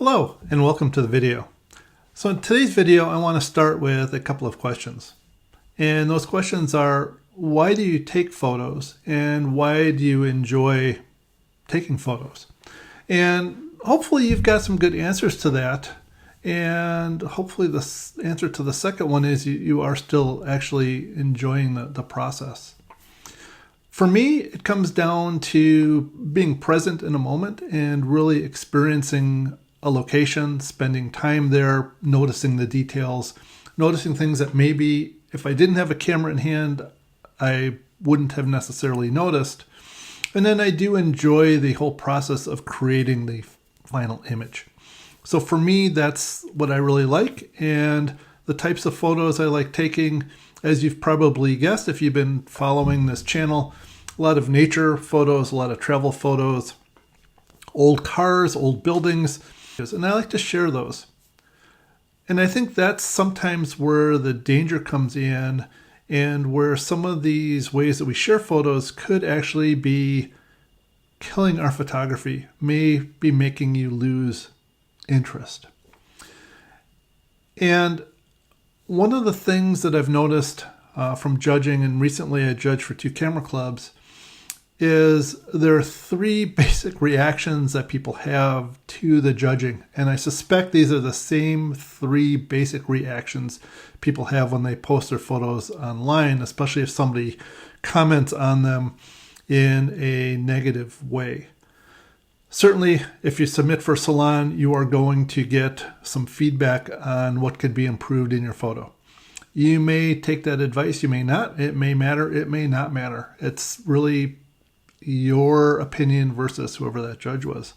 Hello and welcome to the video. So in today's video, I want to start with a couple of questions. And those questions are, why do you take photos and why do you enjoy taking photos? And hopefully you've got some good answers to that. And hopefully the answer to the second one is you are still actually enjoying the process. For me, it comes down to being present in a moment and really experiencing a location, spending time there, noticing the details, noticing things that maybe if I didn't have a camera in hand, I wouldn't have necessarily noticed. And then I do enjoy the whole process of creating the final image. So for me, that's what I really like. And the types of photos I like taking, as you've probably guessed if you've been following this channel, a lot of nature photos, a lot of travel photos, old cars, old buildings, and I like to share those. And I think that's sometimes where the danger comes in and where some of these ways that we share photos could actually be killing our photography, may be making you lose interest. And one of the things that I've noticed from judging, and recently I judged for 2 camera clubs, is there are 3 basic reactions that people have to the judging. And I suspect these are the same 3 basic reactions people have when they post their photos online, especially if somebody comments on them in a negative way. Certainly, if you submit for Salon, you are going to get some feedback on what could be improved in your photo. You may take that advice, you may not. It may matter, it may not matter. It's really your opinion versus whoever that judge was.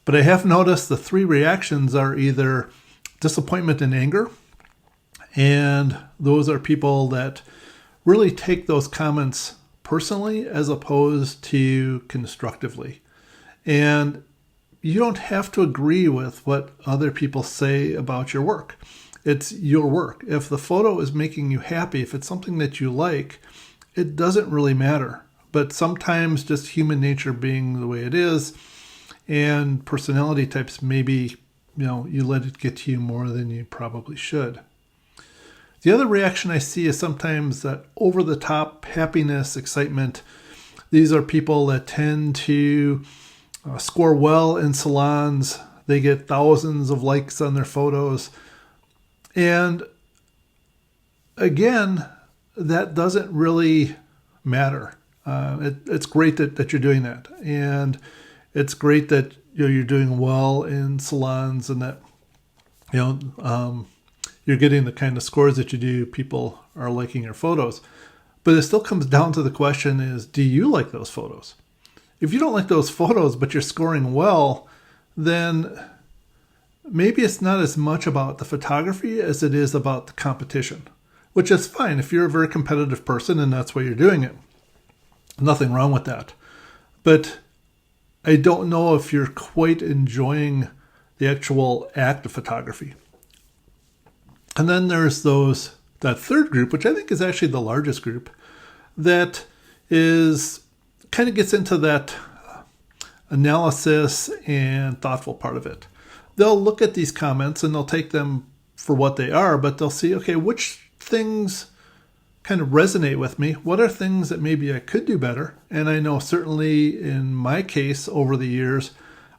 But I have noticed the 3 reactions are either disappointment and anger, and those are people that really take those comments personally as opposed to constructively. And you don't have to agree with what other people say about your work. It's your work. If the photo is making you happy, if it's something that you like, it doesn't really matter. But sometimes just human nature being the way it is and personality types, maybe, you let it get to you more than you probably should. The other reaction I see is sometimes that over-the-top happiness, excitement. These are people that tend to score well in salons. They get thousands of likes on their photos. And again, that doesn't really matter. It's great that you're doing that, and it's great that you're doing well in salons, and that you're getting the kind of scores that you do. People are liking your photos, but it still comes down to the question: is do you like those photos? If you don't like those photos, but you're scoring well, then maybe it's not as much about the photography as it is about the competition, which is fine if you're a very competitive person and that's why you're doing it. Nothing wrong with that. But I don't know if you're quite enjoying the actual act of photography. And then there's that third group, which I think is actually the largest group, that is kind of gets into that analysis and thoughtful part of it. They'll look at these comments and they'll take them for what they are, but they'll see, okay, which things kind of resonate with me? What are things that maybe I could do better? And I know certainly in my case over the years,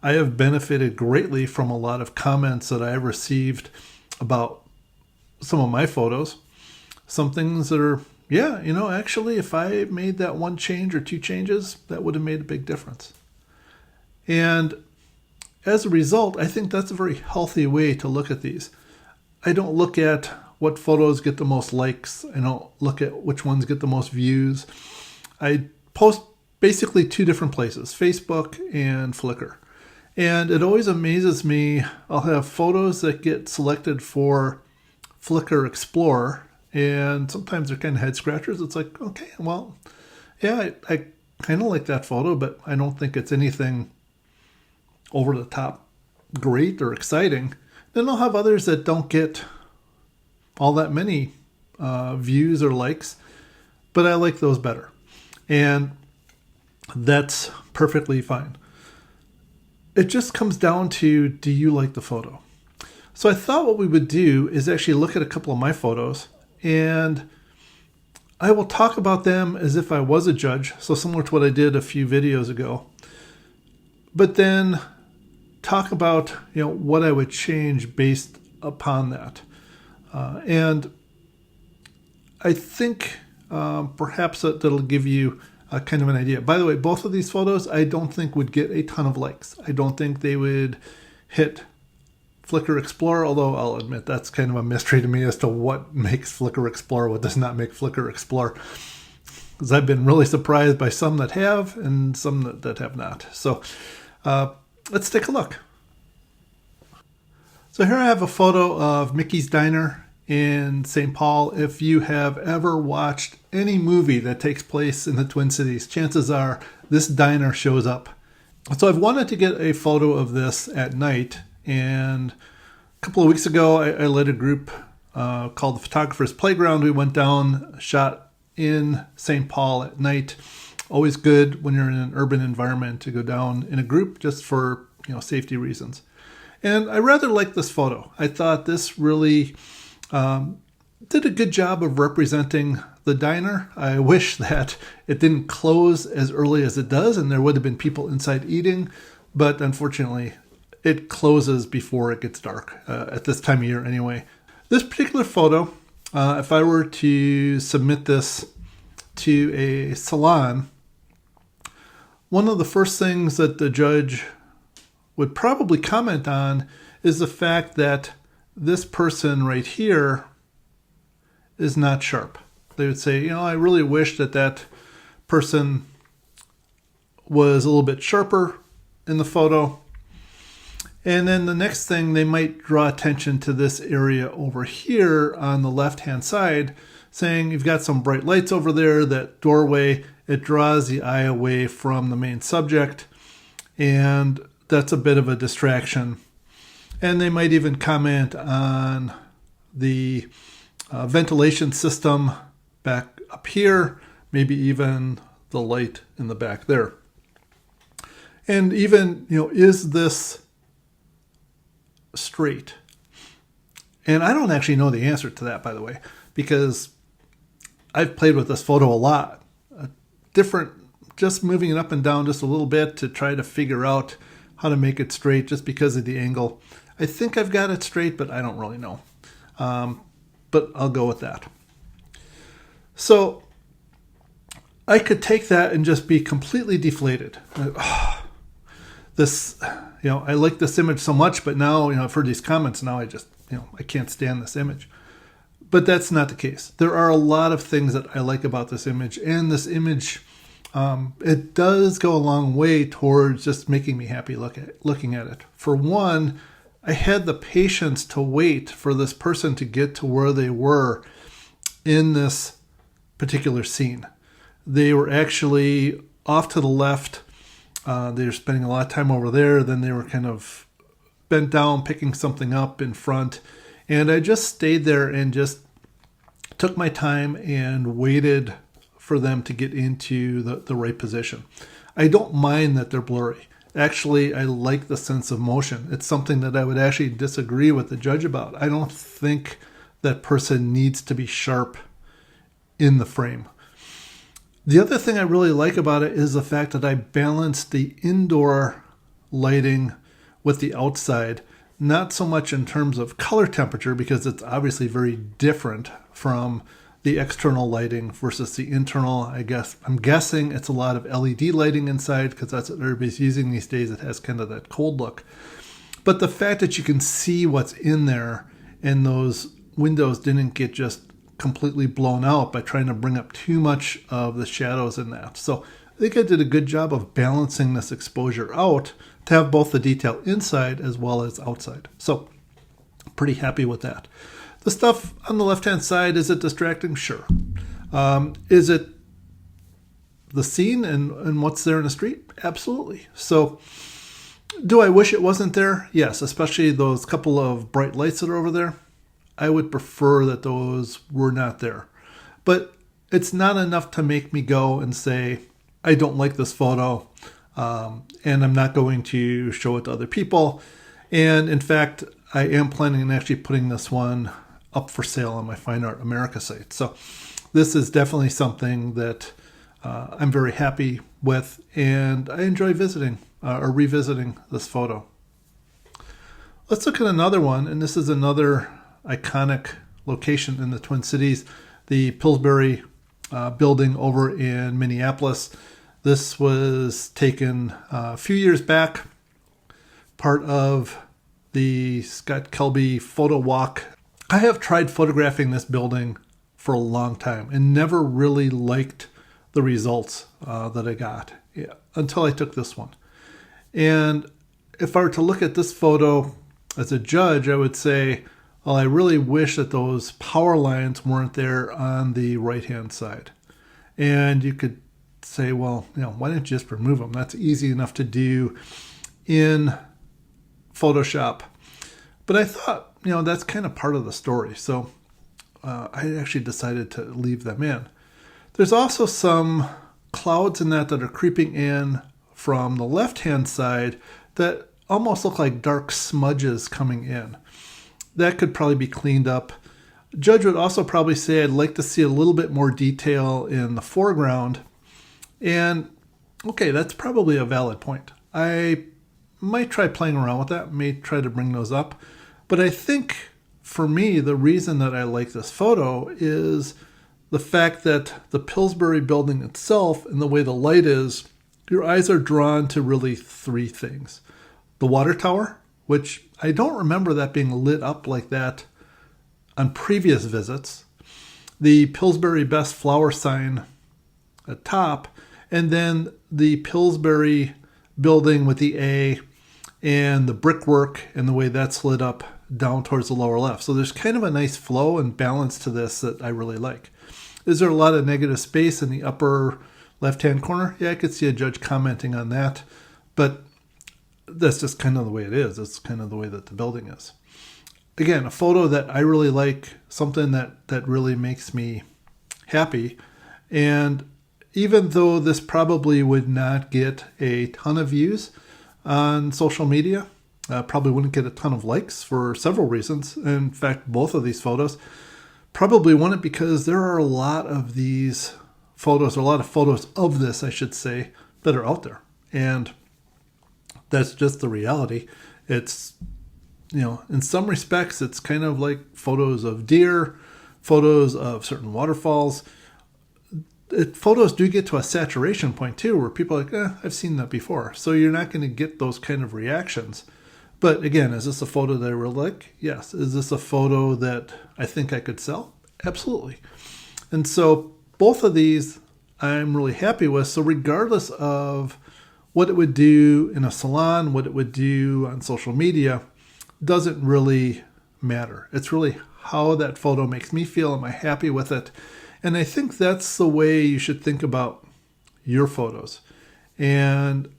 I have benefited greatly from a lot of comments that I have received about some of my photos. Some things that are, actually if I made that 1 change or 2 changes, that would have made a big difference. And as a result, I think that's a very healthy way to look at these. I don't look at what photos get the most likes. I don't look at which ones get the most views. I post basically 2 different places, Facebook and Flickr. And it always amazes me. I'll have photos that get selected for Flickr Explorer, and sometimes they're kind of head scratchers. It's like, okay, well, yeah, I kind of like that photo, but I don't think it's anything over the top great or exciting. Then I'll have others that don't get all that many views or likes, but I like those better. And that's perfectly fine. it just comes down to, do you like the photo? So I thought what we would do is actually look at a couple of my photos, and I will talk about them as if I was a judge, so similar to what I did a few videos ago, but then talk about what I would change based upon that. And I think perhaps that'll give you kind of an idea. By the way, both of these photos I don't think would get a ton of likes. I don't think they would hit Flickr Explorer, although I'll admit that's kind of a mystery to me as to what makes Flickr Explorer, what does not make Flickr Explorer. Because I've been really surprised by some that have and some that have not. So let's take a look. So here I have a photo of Mickey's Diner in St. Paul. If you have ever watched any movie that takes place in the Twin Cities, chances are this diner shows up. So I've wanted to get a photo of this at night, and a couple of weeks ago I led a group called the Photographer's Playground. We went down, shot in St. Paul at night. Always good when you're in an urban environment to go down in a group just for safety reasons. And I rather like this photo. I thought this really did a good job of representing the diner. I wish that it didn't close as early as it does and there would have been people inside eating, but unfortunately it closes before it gets dark at this time of year anyway. This particular photo, if I were to submit this to a salon, one of the first things that the judge would probably comment on is the fact that this person right here is not sharp. They would say, I really wish that person was a little bit sharper in the photo. And then the next thing, they might draw attention to this area over here on the left-hand side, saying you've got some bright lights over there, that doorway, it draws the eye away from the main subject, and that's a bit of a distraction. And they might even comment on the ventilation system back up here, maybe even the light in the back there. And even, is this straight? And I don't actually know the answer to that, by the way, because I've played with this photo a lot. Just moving it up and down just a little bit to try to figure out how to make it straight just because of the angle. I think I've got it straight, but I don't really know. But I'll go with that. So I could take that and just be completely deflated. I like this image so much, but now, I've heard these comments. Now I just, I can't stand this image. But that's not the case. There are a lot of things that I like about this image, and this image, it does go a long way towards just making me happy looking at it. For one, I had the patience to wait for this person to get to where they were in this particular scene. They were actually off to the left. They were spending a lot of time over there. Then they were kind of bent down, picking something up in front. And I just stayed there and just took my time and waited for them to get into the right position. I don't mind that they're blurry. Actually, I like the sense of motion. It's something that I would actually disagree with the judge about. I don't think that person needs to be sharp in the frame. The other thing I really like about it is the fact that I balanced the indoor lighting with the outside, not so much in terms of color temperature, because it's obviously very different from the external lighting versus the internal. I'm guessing it's a lot of LED lighting inside because that's what everybody's using these days. It has kind of that cold look. But the fact that you can see what's in there and those windows didn't get just completely blown out by trying to bring up too much of the shadows in that. So I think I did a good job of balancing this exposure out to have both the detail inside as well as outside. So pretty happy with that. The stuff on the left-hand side, is it distracting? Sure. Is it the scene and what's there in the street? Absolutely. So do I wish it wasn't there? Yes, especially those couple of bright lights that are over there. I would prefer that those were not there. But it's not enough to make me go and say, I don't like this photo. and I'm not going to show it to other people. And in fact, I am planning on actually putting this one up for sale on my Fine Art America site. So this is definitely something that I'm very happy with, and I enjoy visiting or revisiting this photo. Let's look at another one, and this is another iconic location in the Twin Cities, the Pillsbury building over in Minneapolis. This was taken a few years back, part of the Scott Kelby photo walk. I have tried photographing this building for a long time and never really liked the results that I got until I took this one. And if I were to look at this photo as a judge, I would say, well, I really wish that those power lines weren't there on the right-hand side. And you could say, well, why don't you just remove them? That's easy enough to do in Photoshop. But I thought, that's kind of part of the story. So I actually decided to leave them in. There's also some clouds in that are creeping in from the left-hand side that almost look like dark smudges coming in. That could probably be cleaned up. Judge would also probably say, I'd like to see a little bit more detail in the foreground. And okay, that's probably a valid point. I might try playing around with that, may try to bring those up. But I think for me, the reason that I like this photo is the fact that the Pillsbury building itself and the way the light is, your eyes are drawn to really three things. The water tower, which I don't remember that being lit up like that on previous visits. The Pillsbury Best Flower sign at top, and then the Pillsbury building with the A and the brickwork and the way that's lit up down towards the lower left. So there's kind of a nice flow and balance to this that I really like. Is there a lot of negative space in the upper left-hand corner? Yeah, I could see a judge commenting on that, but that's just kind of the way it is. It's kind of the way that the building is. Again, a photo that I really like, something that really makes me happy. And even though this probably would not get a ton of views on social media, probably wouldn't get a ton of likes for several reasons. In fact, both of these photos probably wouldn't, because there are a lot of these photos, or a lot of photos of this, I should say, that are out there. And that's just the reality. It's, in some respects, it's kind of like photos of deer, photos of certain waterfalls. Photos do get to a saturation point too, where people are like, I've seen that before. So you're not going to get those kind of reactions. But again, is this a photo that I really like? Yes. Is this a photo that I think I could sell? Absolutely. And so both of these I'm really happy with. So regardless of what it would do in a salon, what it would do on social media, doesn't really matter. It's really how that photo makes me feel. Am I happy with it? And I think that's the way you should think about your photos. And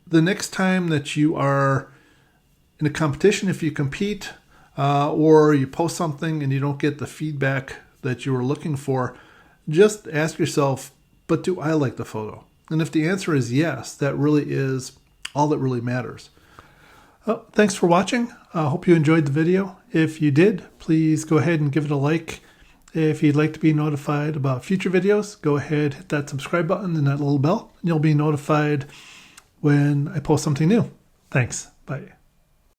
the next time that you are in a competition, if you compete or you post something and you don't get the feedback that you were looking for, just ask yourself, but do I like the photo? And if the answer is yes, that really is all that really matters. Thanks for watching. I hope you enjoyed the video. If you did, please go ahead and give it a like. If you'd like to be notified about future videos, go ahead, hit that subscribe button and that little bell, and you'll be notified when I post something new. Thanks. Bye.